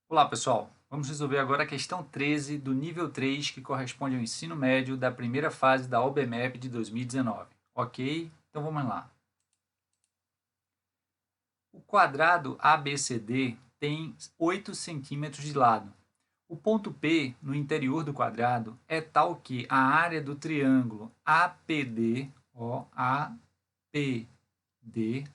Olá, pessoal. Vamos resolver agora a questão 13 do nível 3, que corresponde ao ensino médio da primeira fase da OBMEP de 2019. Ok? Então vamos lá. O quadrado ABCD tem 8 centímetros de lado. O ponto P no interior do quadrado é tal que a área do triângulo APD,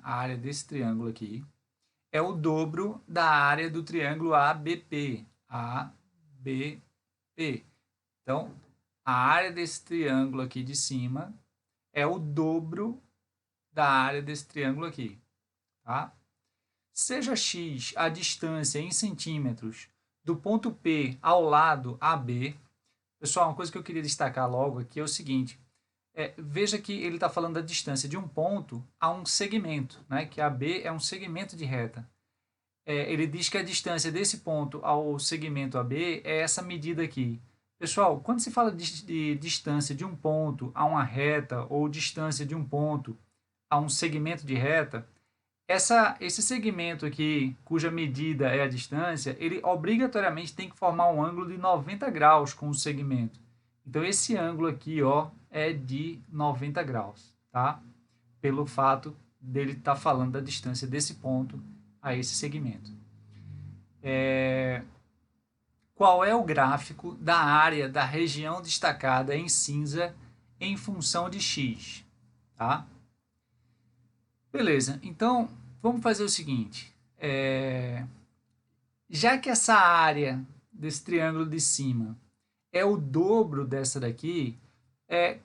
a área desse triângulo aqui, é o dobro da área do triângulo ABP. ABP. Então, a área desse triângulo aqui de cima é o dobro da área desse triângulo aqui. Tá? Seja x a distância em centímetros do ponto P ao lado AB. Pessoal, uma coisa que eu queria destacar logo aqui é o seguinte. Veja que ele está falando da distância de um ponto a um segmento, né? Que AB é um segmento de reta. Ele diz que a distância desse ponto ao segmento AB é essa medida aqui. Pessoal, quando se fala de distância de um ponto a uma reta ou distância de um ponto a um segmento de reta, esse segmento aqui, cuja medida é a distância, ele obrigatoriamente tem que formar um ângulo de 90 graus com o segmento. Então, esse ângulo aqui é de 90 graus, tá? Pelo fato dele estar falando da distância desse ponto a esse segmento. Qual é o gráfico da área da região destacada em cinza em função de x? Tá? Beleza, então vamos fazer o seguinte. Já que essa área desse triângulo de cima é o dobro dessa daqui,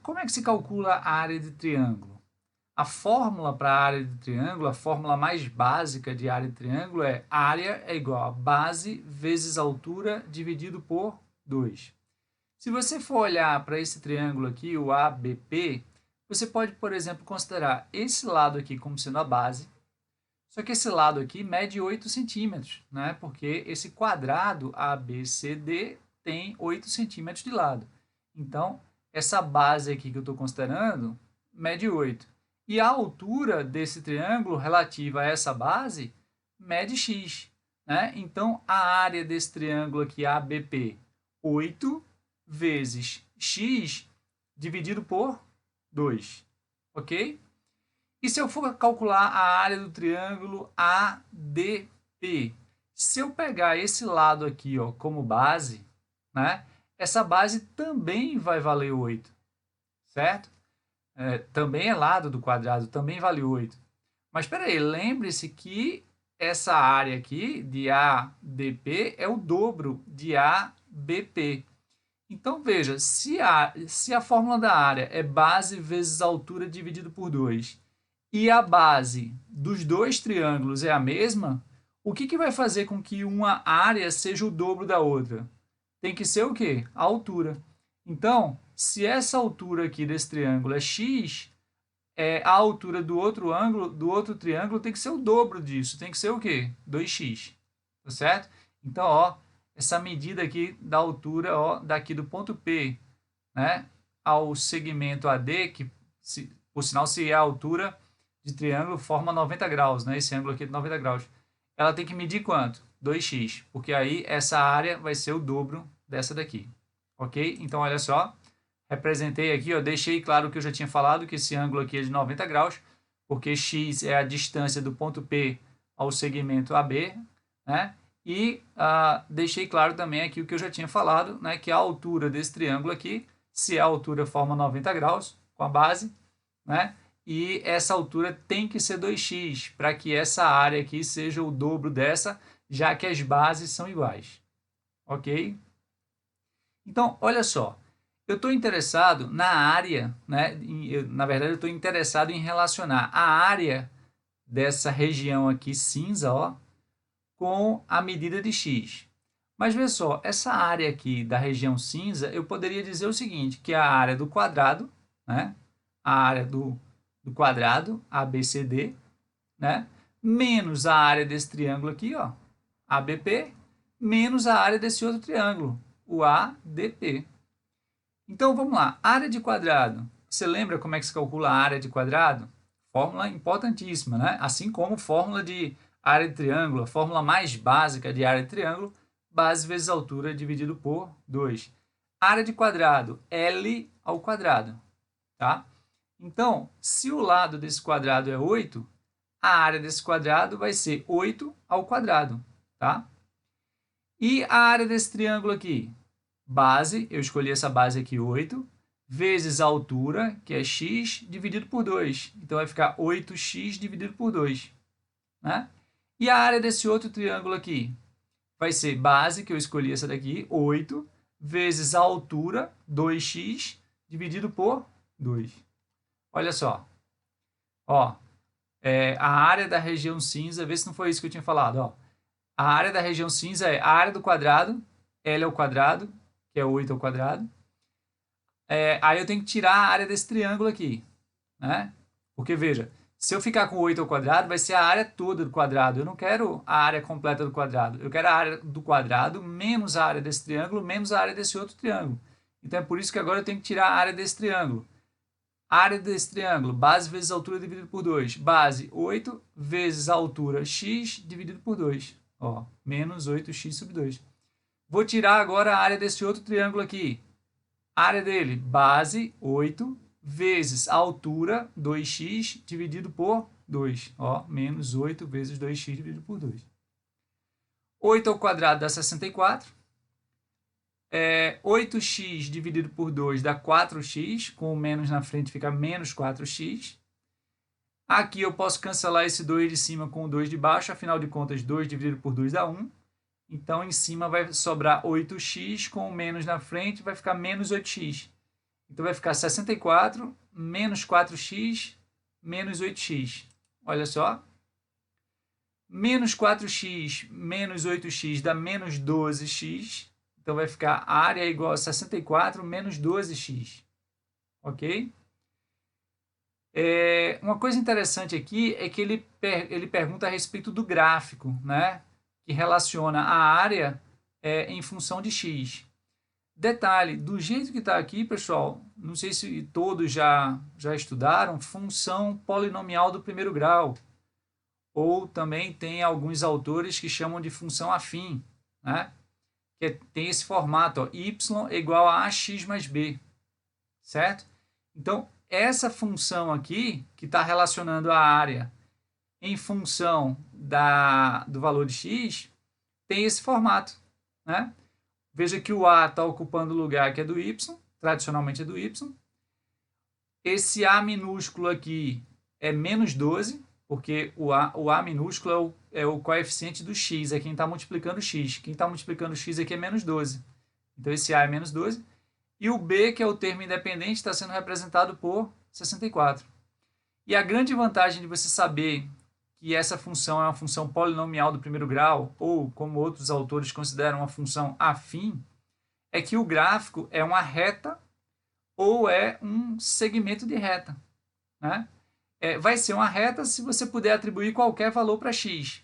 como é que se calcula a área de triângulo? A fórmula para a área de triângulo, a fórmula mais básica de área de triângulo é área é igual a base vezes altura dividido por 2. Se você for olhar para esse triângulo aqui, o ABP, você pode, por exemplo, considerar esse lado aqui como sendo a base, só que esse lado aqui mede 8 centímetros, né? Porque esse quadrado ABCD tem 8 centímetros de lado. Então, essa base aqui que eu estou considerando mede 8. E a altura desse triângulo relativa a essa base mede x. Né? Então, a área desse triângulo aqui, ABP, 8 vezes x dividido por 2. Ok? E se eu for calcular a área do triângulo ADP? Se eu pegar esse lado aqui como base, né, essa base também vai valer 8. Certo? Também é lado do quadrado, também vale 8. Mas espera aí, lembre-se que essa área aqui de ADP é o dobro de ABP. Então, veja, se a fórmula da área é base vezes altura dividido por 2 e a base dos dois triângulos é a mesma, o que vai fazer com que uma área seja o dobro da outra? Tem que ser o quê? A altura. Então, se essa altura aqui desse triângulo é x, a altura do outro ângulo, do outro triângulo, tem que ser o dobro disso. Tem que ser o quê? 2x. Tá certo? Então, essa medida aqui da altura daqui do ponto P, né, ao segmento AD, que por sinal, se é a altura de triângulo, forma 90 graus, né, esse ângulo aqui de 90 graus. Ela tem que medir quanto? 2x, porque aí essa área vai ser o dobro dessa daqui. Ok? Então, olha só, representei aqui, deixei claro que eu já tinha falado que esse ângulo aqui é de 90 graus, porque x é a distância do ponto P ao segmento AB, né? E deixei claro também aqui o que eu já tinha falado, né? Que a altura desse triângulo aqui, se a altura forma 90 graus com a base, né? E essa altura tem que ser 2x, para que essa área aqui seja o dobro dessa, já que as bases são iguais. Ok? Então, olha só, eu estou interessado na área, né? Na verdade, eu estou interessado em relacionar a área dessa região aqui cinza, com a medida de x. Mas veja só, essa área aqui da região cinza, eu poderia dizer o seguinte, que é a área do quadrado, né? A área do quadrado, ABCD, né? Menos a área desse triângulo aqui, ABP, menos a área desse outro triângulo, o ADP. Então, vamos lá. Área de quadrado. Você lembra como é que se calcula a área de quadrado? Fórmula importantíssima, né? Assim como fórmula de área de triângulo, a fórmula mais básica de área de triângulo base vezes altura dividido por 2. Área de quadrado, L ao quadrado, tá? Então, se o lado desse quadrado é 8, a área desse quadrado vai ser 8 ao quadrado, tá? E a área desse triângulo aqui? Base, eu escolhi essa base aqui, 8, vezes a altura, que é x, dividido por 2. Então, vai ficar 8x dividido por 2, né? E a área desse outro triângulo aqui? Vai ser base, que eu escolhi essa daqui, 8, vezes a altura, 2x, dividido por 2. Olha só. Ó, a área da região cinza, vê se não foi isso que eu tinha falado. Ó. A área da região cinza é a área do quadrado, L ao quadrado, que é 8 ao quadrado. Aí eu tenho que tirar a área desse triângulo aqui, né? Porque, veja, se eu ficar com 8 ao quadrado, vai ser a área toda do quadrado. Eu não quero a área completa do quadrado. Eu quero a área do quadrado menos a área desse triângulo, menos a área desse outro triângulo. Então, é por isso que agora eu tenho que tirar a área desse triângulo. Área desse triângulo, base vezes altura dividido por 2. Base, 8 vezes a altura, x dividido por 2. Ó, menos 8x sobre 2. Vou tirar agora a área desse outro triângulo aqui. Área dele, base, 8 vezes a altura, 2x dividido por 2. Ó, menos 8 vezes 2x dividido por 2. 8 ao quadrado dá 64. 8x dividido por 2 dá 4x, com o menos na frente fica menos 4x. Aqui eu posso cancelar esse 2 de cima com o 2 de baixo, afinal de contas 2 dividido por 2 dá 1. Então, em cima vai sobrar 8x, com o menos na frente vai ficar menos 8x. Então, vai ficar 64 menos 4x menos 8x. Olha só. Menos 4x menos 8x dá menos 12x. Então, vai ficar a área é igual a 64 menos 12x. Ok? Uma coisa interessante aqui é que ele pergunta a respeito do gráfico, né? Que relaciona a área em função de x. Detalhe, do jeito que está aqui, pessoal, não sei se todos já estudaram, função polinomial do primeiro grau. Ou também tem alguns autores que chamam de função afim, né? Que tem esse formato, ó, y igual a ax mais b, certo? Então, essa função aqui, que está relacionando a área em função do valor de x, tem esse formato, né? Veja que o a está ocupando o lugar que é do y, tradicionalmente é do y. Esse a minúsculo aqui é menos 12, porque o a minúsculo é o coeficiente do x, é quem está multiplicando x. Quem está multiplicando x aqui é menos 12. Então, esse a é menos 12. E o b, que é o termo independente, está sendo representado por 64. E a grande vantagem de você saber que essa função é uma função polinomial do primeiro grau, ou, como outros autores consideram, uma função afim, é que o gráfico é uma reta ou é um segmento de reta, né? Vai ser uma reta se você puder atribuir qualquer valor para x.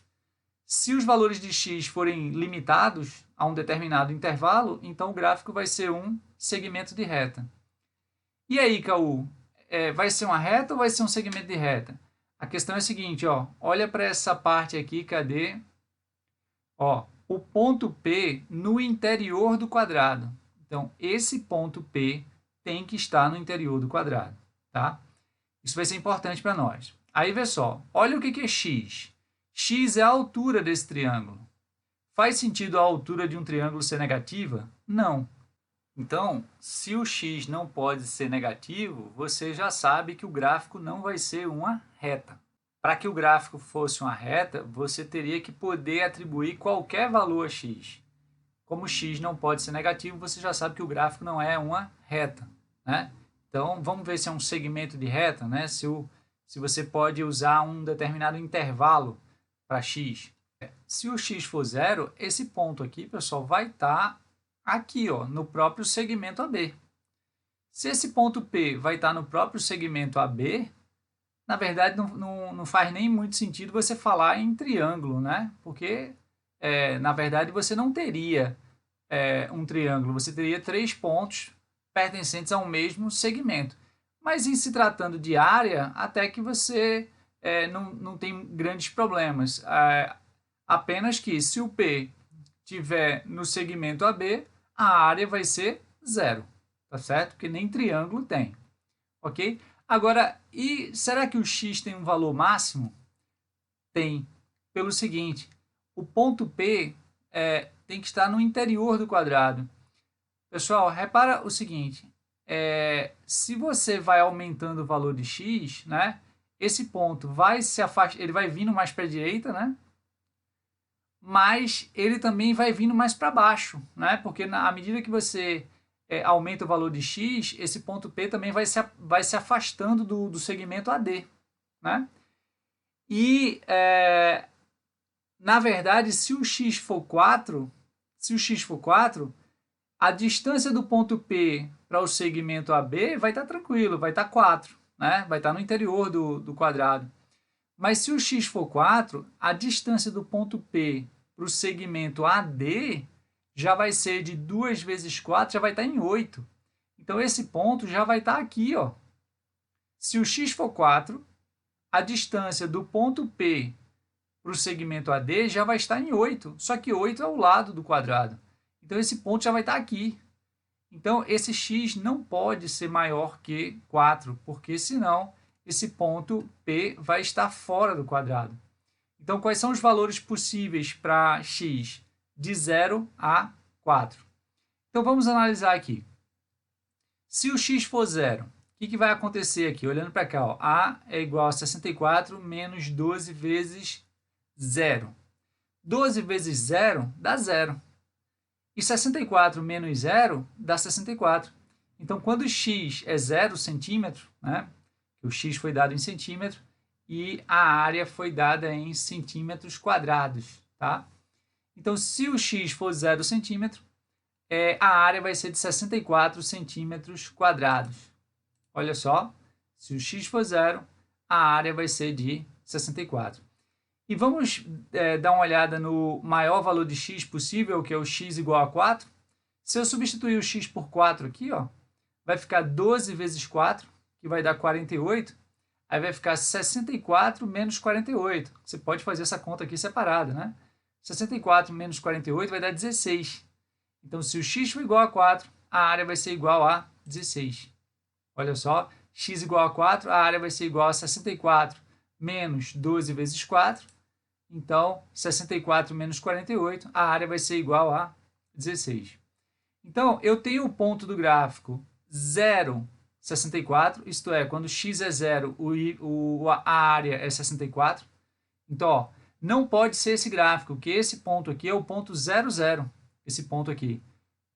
Se os valores de x forem limitados a um determinado intervalo, então o gráfico vai ser um segmento de reta. E aí, Caú, vai ser uma reta ou vai ser um segmento de reta? A questão é a seguinte, ó, olha para essa parte aqui, cadê? Ó, o ponto P no interior do quadrado. Então, esse ponto P tem que estar no interior do quadrado, tá? Isso vai ser importante para nós. Aí, vê só, olha o que é x. X é a altura desse triângulo. Faz sentido a altura de um triângulo ser negativa? Não. Então, se o x não pode ser negativo, você já sabe que o gráfico não vai ser uma reta. Para que o gráfico fosse uma reta, você teria que poder atribuir qualquer valor a x. Como x não pode ser negativo, você já sabe que o gráfico não é uma reta, né? Então, vamos ver se é um segmento de reta, né? Se você pode usar um determinado intervalo para x. Se o x for zero, esse ponto aqui, pessoal, vai estar aqui, ó, no próprio segmento AB. Se esse ponto P vai estar no próprio segmento AB, na verdade não faz nem muito sentido você falar em triângulo, né? Porque, na verdade, você não teria um triângulo, você teria 3 pontos pertencentes ao mesmo segmento. Mas em se tratando de área, até que você não tem grandes problemas. Apenas que se o P tiver no segmento AB, a área vai ser 0, tá certo? Porque nem triângulo tem, ok? Agora, e será que o x tem um valor máximo? Tem, pelo seguinte, o ponto P tem que estar no interior do quadrado. Pessoal, repara o seguinte, se você vai aumentando o valor de x, né, esse ponto vai se afastar, ele vai vindo mais para a direita, né, mas ele também vai vindo mais para baixo, né, porque à medida que você aumenta o valor de x, esse ponto P também vai se afastando do segmento AD, né. E, na verdade, se o x for 4, a distância do ponto P para o segmento AB vai estar tranquilo, vai estar 4, né? Vai estar no interior do quadrado. Mas se o x for 4, a distância do ponto P para o segmento AD já vai ser de 2 vezes 4, já vai estar em 8. Então, esse ponto já vai estar aqui, ó. Se o x for 4, a distância do ponto P para o segmento AD já vai estar em 8, só que 8 é o lado do quadrado. Então, esse ponto já vai estar aqui. Então, esse x não pode ser maior que 4, porque senão esse ponto P vai estar fora do quadrado. Então, quais são os valores possíveis para x? De 0 a 4. Então, vamos analisar aqui. Se o x for 0, o que vai acontecer aqui? Olhando para cá, ó, a é igual a 64 menos 12 vezes 0. 12 vezes 0 dá 0. E 64 menos 0 dá 64. Então, quando x é 0 centímetro, né, o x foi dado em centímetro e a área foi dada em centímetros quadrados. Tá? Então, se o x for 0 centímetro, a área vai ser de 64 centímetros quadrados. Olha só, se o x for 0, a área vai ser de 64. E vamos dar uma olhada no maior valor de x possível, que é o x igual a 4. Se eu substituir o x por 4 aqui, ó, vai ficar 12 vezes 4, que vai dar 48. Aí vai ficar 64 menos 48. Você pode fazer essa conta aqui separada, né? 64 menos 48 vai dar 16. Então, se o x for igual a 4, a área vai ser igual a 16. Olha só, x igual a 4, a área vai ser igual a 64 menos 12 vezes 4. Então, 64 menos 48, a área vai ser igual a 16. Então, eu tenho o ponto do gráfico 0, 64, isto é, quando x é 0, a área é 64. Então, ó, não pode ser esse gráfico, porque esse ponto aqui é o ponto 0, 0. Esse ponto aqui.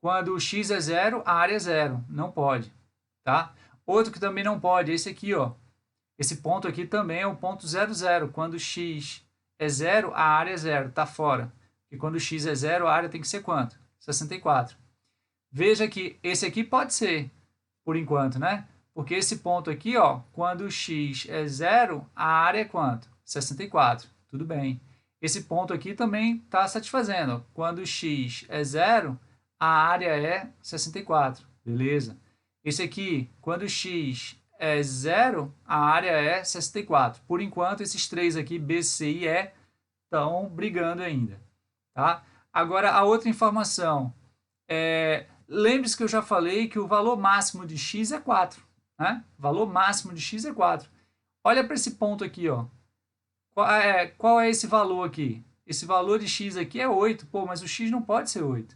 Quando o x é 0, a área é 0. Não pode. Tá? Outro que também não pode, esse aqui, ó. Esse ponto aqui também é o ponto 0, 0. Quando x é 0, a área é 0, está fora. E quando x é 0, a área tem que ser quanto? 64. Veja que esse aqui pode ser, por enquanto, né? Porque esse ponto aqui, ó, quando x é 0, a área é quanto? 64. Tudo bem. Esse ponto aqui também está satisfazendo. Quando x é 0, a área é 64. Beleza. Esse aqui, quando x é 0, a área é 64. Por enquanto, esses três aqui, B, C e E, estão brigando ainda. Tá? Agora, a outra informação. Lembre-se que eu já falei que o valor máximo de x é 4. Né? O valor máximo de x é 4. Olha para esse ponto aqui. Ó. Qual é esse valor aqui? Esse valor de x aqui é 8. Pô, mas o x não pode ser 8.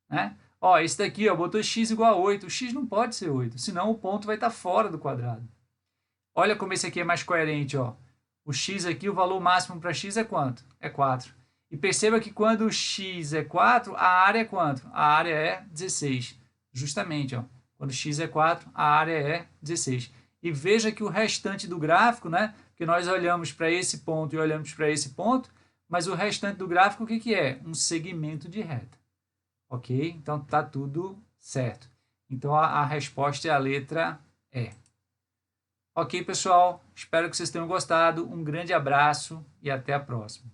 Né? Ó, esse daqui, ó, botou x igual a 8. O x não pode ser 8, senão o ponto vai estar fora do quadrado. Olha como esse aqui é mais coerente. Ó. O x aqui, o valor máximo para x é quanto? É 4. E perceba que quando o x é 4, a área é quanto? A área é 16. Justamente, ó, quando x é 4, a área é 16. E veja que o restante do gráfico, né, que nós olhamos para esse ponto e olhamos para esse ponto, mas o restante do gráfico o que é? Um segmento de reta. Ok? Então, está tudo certo. Então, a resposta é a letra E. Ok, pessoal? Espero que vocês tenham gostado. Um grande abraço e até a próxima.